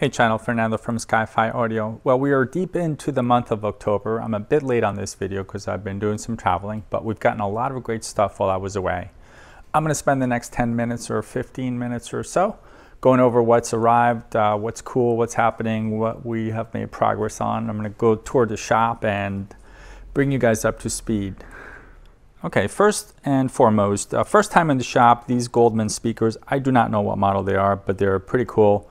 Hey channel, Fernando from SkyFi Audio. Well, we are deep into the month of October. I'm a bit late on this video because I've been doing some traveling, but we've gotten a lot of great stuff while I was away. I'm going to spend the next 10 minutes or 15 minutes or so going over what's arrived, what's cool, what's happening, what we have made progress on. I'm going to go tour the shop and bring you guys up to speed. Okay, first and foremost, first time in the shop, these Goldman speakers. I do not know what model they are, but they're pretty cool.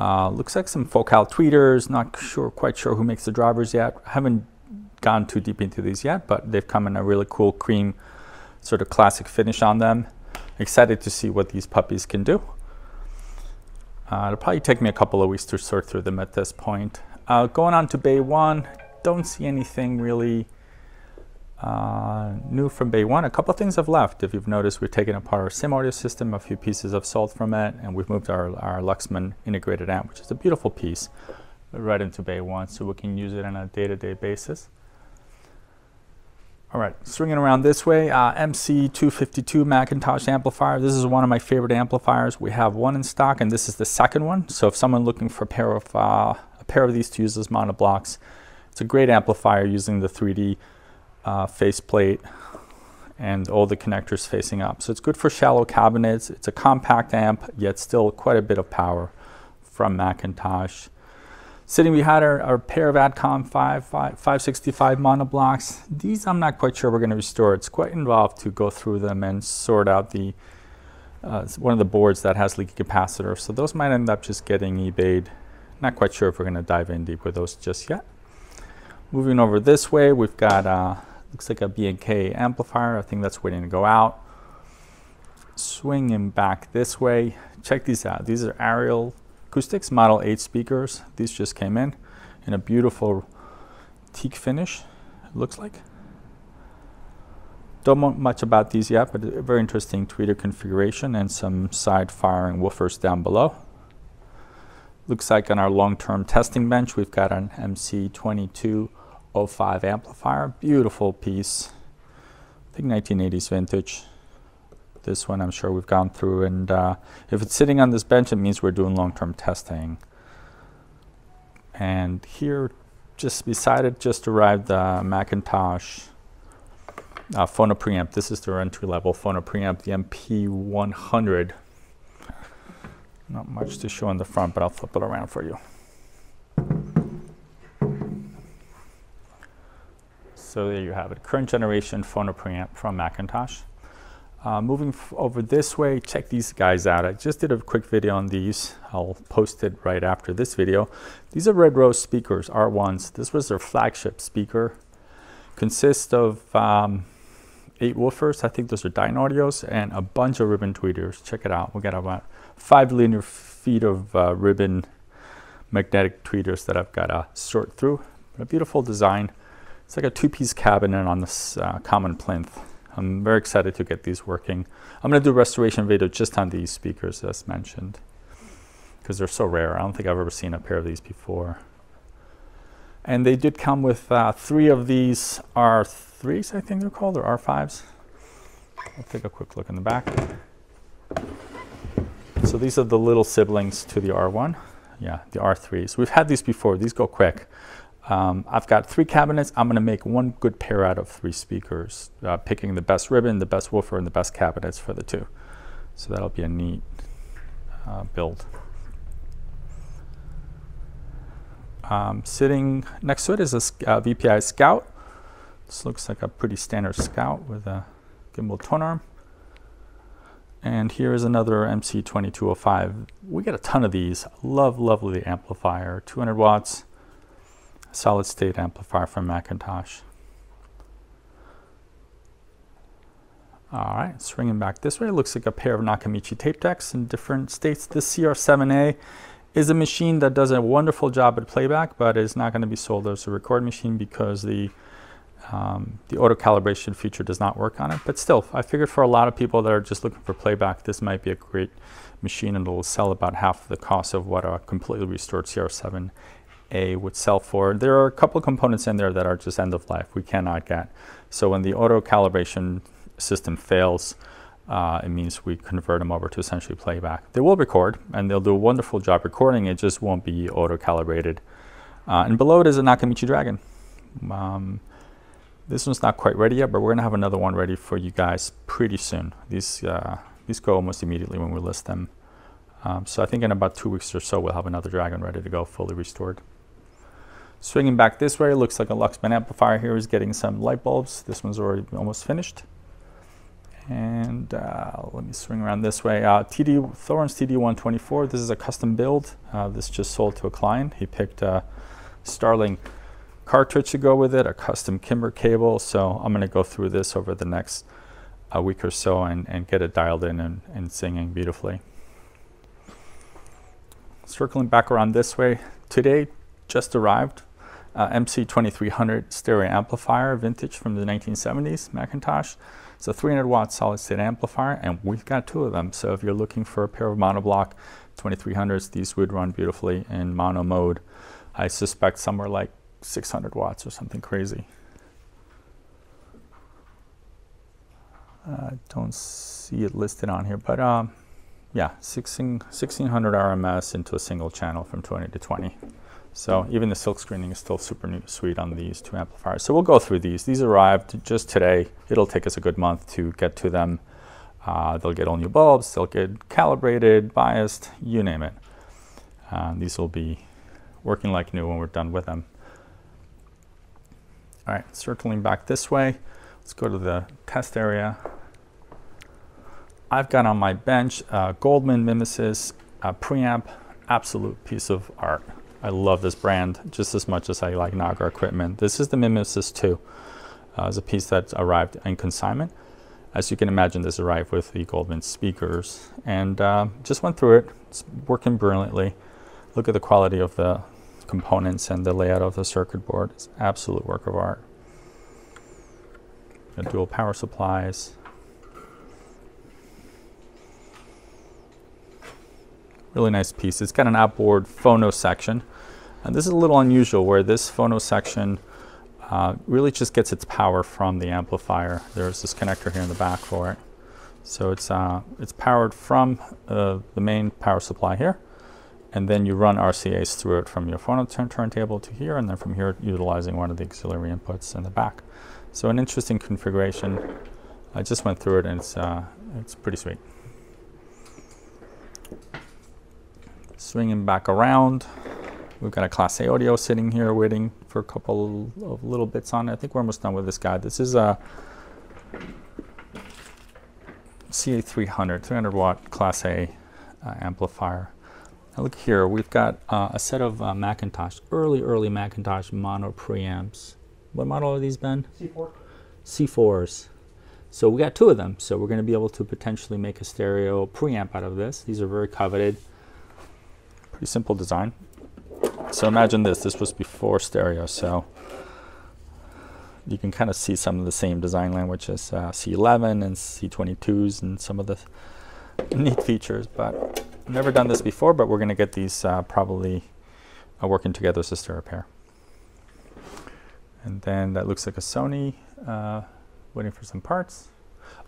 Looks like some focal tweeters, not quite sure who makes the drivers yet. I haven't gone too deep into these yet, but they've come in a really cool cream sort of classic finish on them. Excited to see what these puppies can do. It'll probably take me a couple of weeks to sort through them at this point. Going on to Bay 1, don't see anything really new from Bay 1. A couple of things have left. If you've noticed, we've taken apart our sim audio system, a few pieces have sold from it, and we've moved our Luxman integrated amp, which is a beautiful piece, right into Bay 1 so we can use it on a day-to-day basis. All right, swinging around this way, MC252 Macintosh amplifier. This is one of my favorite amplifiers. We have one in stock, and this is the second one. So if someone looking for a pair of these to use as monoblocks, it's a great amplifier using the 3D faceplate and all the connectors facing up. So it's good for shallow cabinets. It's a compact amp, yet still quite a bit of power from Macintosh. Sitting behind our pair of Adcom 565 monoblocks. These I'm not quite sure we're going to restore. It's quite involved to go through them and sort out the one of the boards that has leaky capacitor. So those might end up just getting eBayed. Not quite sure if we're going to dive in deep with those just yet. Moving over this way, we've got looks like a B&K amplifier. I think that's waiting to go out. Swinging back this way, check these out. These are Arial Acoustics Model 8 speakers. These just came in a beautiful teak finish, it looks like. Don't know much about these yet, but a very interesting tweeter configuration and some side firing woofers down below. Looks like on our long-term testing bench, we've got an MC2205 amplifier. Beautiful piece. I think 1980s vintage. This one I'm sure we've gone through, and if it's sitting on this bench, it means we're doing long-term testing. And here, just beside it, just arrived the Macintosh Phono Preamp. This is their entry-level Phono Preamp, the MP100. Not much to show on the front, but I'll flip it around for you. So there you have it, current generation Phono Preamp from Macintosh. Moving over this way, check these guys out. I just did a quick video on these. I'll post it right after this video. These are Red Rose speakers, R1s. This was their flagship speaker. Consists of 8 woofers, I think those are Dyne Audios, and a bunch of ribbon tweeters. Check it out. We got about 5 linear feet of ribbon magnetic tweeters that I've got to sort through. But a beautiful design. It's like a 2-piece cabinet on this common plinth. I'm very excited to get these working. I'm going to do a restoration video just on these speakers as mentioned, because they're so rare. I don't think I've ever seen a pair of these before. And they did come with 3 of these R3s, I think they're called, or R5s. I'll take a quick look in the back. So these are the little siblings to the R1. Yeah, the R3s. We've had these before. These go quick. I've got 3 cabinets. I'm going to make one good pair out of 3 speakers, picking the best ribbon, the best woofer, and the best cabinets for the 2. So that'll be a neat build. Sitting next to it is a VPI Scout. This looks like a pretty standard Scout with a gimbal tone arm. And here is another MC2205. We get a ton of these. Lovely amplifier, 200 watts. Solid state amplifier from Macintosh. All right, swinging back this way, looks like a pair of Nakamichi tape decks in different states. This CR7A is a machine that does a wonderful job at playback, but is not going to be sold as a record machine because the auto calibration feature does not work on it. But still, I figured for a lot of people that are just looking for playback, this might be a great machine, and it'll sell about half the cost of what a completely restored CR7A would sell for. There are a couple of components in there that are just end of life. We cannot get. So when the auto calibration system fails, it means we convert them over to essentially playback. They will record, and they'll do a wonderful job recording. It just won't be auto-calibrated. And below it is a Nakamichi Dragon. This one's not quite ready yet, but we're going to have another one ready for you guys pretty soon. These go almost immediately when we list them. So I think in about 2 weeks or so, we'll have another Dragon ready to go, fully restored. Swinging back this way, looks like a Luxman amplifier here is getting some light bulbs. This one's already almost finished. And let me swing around this way. Thorn's TD124, this is a custom build. This just sold to a client. He picked a Starling cartridge to go with it, a custom Kimber cable. So I'm going to go through this over the next week or so and get it dialed in and singing beautifully. Circling back around this way, today just arrived MC2300 stereo amplifier, vintage from the 1970s, Macintosh. It's a 300 watt solid state amplifier, and we've got 2 of them. So if you're looking for a pair of monoblock 2300s, these would run beautifully in mono mode. I suspect somewhere like 600 watts or something crazy. I don't see it listed on here, but yeah, 1600 RMS into a single channel from 20 to 20. So even the silk screening is still super sweet on these 2 amplifiers. So we'll go through these. These arrived just today. It'll take us a good month to get to them. They'll get all new bulbs. They'll get calibrated, biased, you name it. These will be working like new when we're done with them. All right, circling back this way. Let's go to the test area. I've got on my bench Goldman Mimesis Preamp, absolute piece of art. I love this brand just as much as I like Naga equipment. This is the Mimesis 2. It's a piece that arrived in consignment. As you can imagine, this arrived with the Goldman speakers, and just went through it. It's working brilliantly. Look at the quality of the components and the layout of the circuit board. It's an absolute work of art. Got dual power supplies. Really nice piece. It's got an outboard phono section, and this is a little unusual where this phono section really just gets its power from the amplifier. There's this connector here in the back for it. So it's powered from the main power supply here, and then you run RCAs through it from your phono turntable to here, and then from here utilizing one of the auxiliary inputs in the back. So an interesting configuration. I just went through it, and it's pretty sweet. Swinging back around, we've got a Class A audio sitting here waiting for a couple of little bits on it. I think we're almost done with this guy. This is a CA300, 300 watt Class A amplifier. Now look here, we've got a set of Macintosh, early Macintosh mono preamps. What model are these, Ben? C4. C4s. So we got 2 of them. So we're going to be able to potentially make a stereo preamp out of this. These are very coveted. Pretty simple design. So imagine this was before stereo, so you can kind of see some of the same design languages, C11 and C22s and some of the neat features, but I've never done this before, but we're going to get these probably working together as a stereo pair. And then that looks like a Sony, waiting for some parts.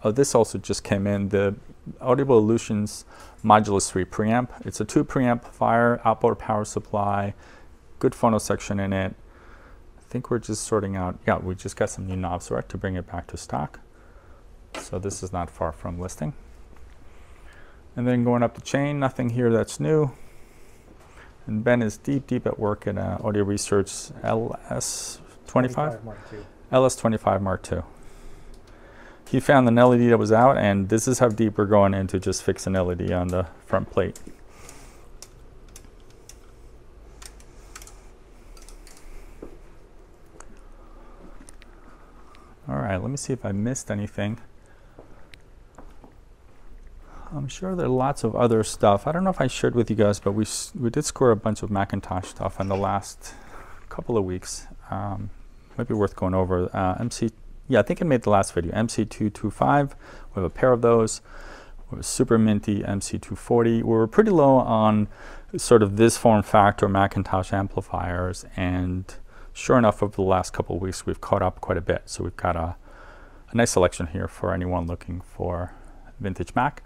Oh, this also just came in, the Audible Illusions Modulus 3 preamp. It's a 2 preamplifier, outboard power supply, good phono section in it. I think we're just sorting out, yeah, we just got some new knobs for it to bring it back to stock. So this is not far from listing. And then going up the chain, nothing here that's new. And Ben is deep at work in Audio Research LS25? LS25 Mark II. He found an LED that was out, and this is how deep we're going into just fix an LED on the front plate. All right, let me see if I missed anything. I'm sure there are lots of other stuff. I don't know if I shared with you guys, but we did score a bunch of Macintosh stuff in the last couple of weeks. Might be worth going over. Yeah, I think I made the last video. MC225, we have a pair of those. We have a super minty MC240. We were pretty low on sort of this form factor Macintosh amplifiers, and sure enough, over the last couple of weeks, we've caught up quite a bit. So we've got a nice selection here for anyone looking for vintage Mac,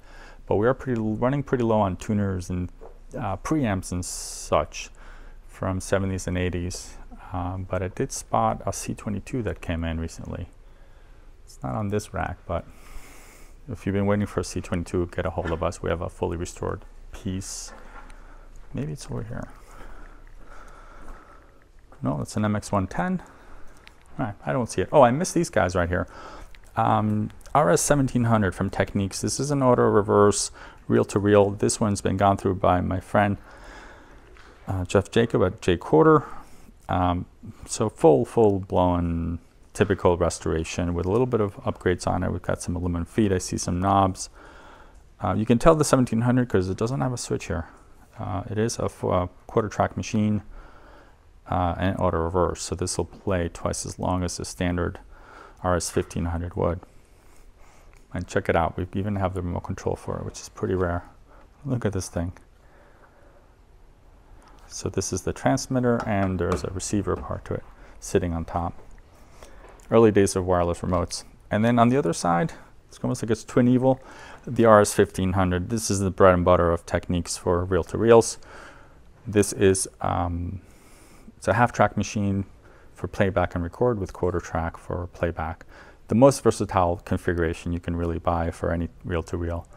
but we are running pretty low on tuners and preamps and such from 70s and 80s. But I did spot a C22 that came in recently. It's not on this rack, but if you've been waiting for a C22, get a hold of us. We have a fully restored piece. Maybe it's over here. No, it's an MX110. Right, I don't see it. Oh, I missed these guys right here. RS1700 from Techniques. This is an auto reverse reel-to-reel. This one's been gone through by my friend Jeff Jacob at J Quarter. So full-blown typical restoration with a little bit of upgrades on it. We've got some aluminum feet. I see some knobs. You can tell the 1700 because it doesn't have a switch here. It is a quarter track machine and auto reverse, so this will play twice as long as the standard RS1500 would. And check it out, we even have the remote control for it, which is pretty rare. Look at this thing. So this is the transmitter, and there's a receiver part to it sitting on top. Early days of wireless remotes. And then on the other side, it's almost like it's twin evil, the RS1500. This is the bread and butter of Techniques for reel-to-reels. This is it's a half-track machine for playback and record with quarter track for playback. The most versatile configuration you can really buy for any reel-to-reel.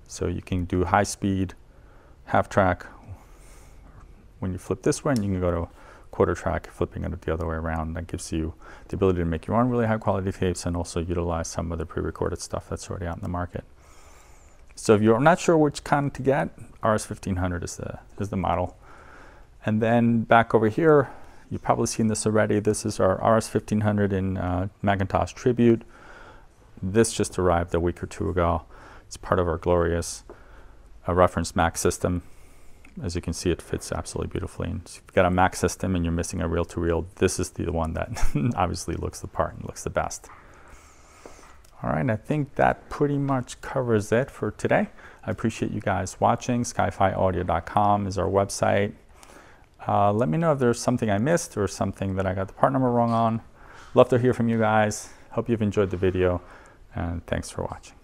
So you can do high speed, half-track. When you flip this one, you can go to quarter track, flipping it the other way around. That gives you the ability to make your own really high quality tapes and also utilize some of the pre-recorded stuff that's already out in the market. So if you're not sure which kind to get, RS1500 is the model. And then back over here, you've probably seen this already. This is our RS1500 in Macintosh Tribute. This just arrived a week or two ago. It's part of our glorious reference Mac system. As you can see, it fits absolutely beautifully. And if you've got a Mac system and you're missing a reel-to-reel, this is the one that obviously looks the part and looks the best. All right, I think that pretty much covers it for today. I appreciate you guys watching. SkyFiAudio.com is our website. Let me know if there's something I missed or something that I got the part number wrong on. Love to hear from you guys. Hope you've enjoyed the video, and thanks for watching.